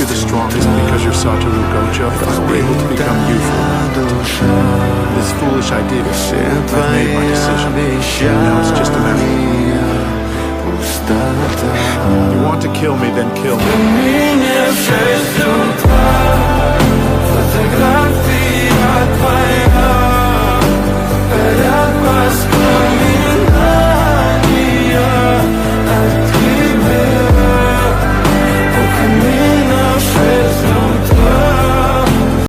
you the strongest because you're Satoru Gojo. I was able to become you for a moment. This foolish idea, I've made my decision. Now it's just a matter of... You want to kill me, then kill me.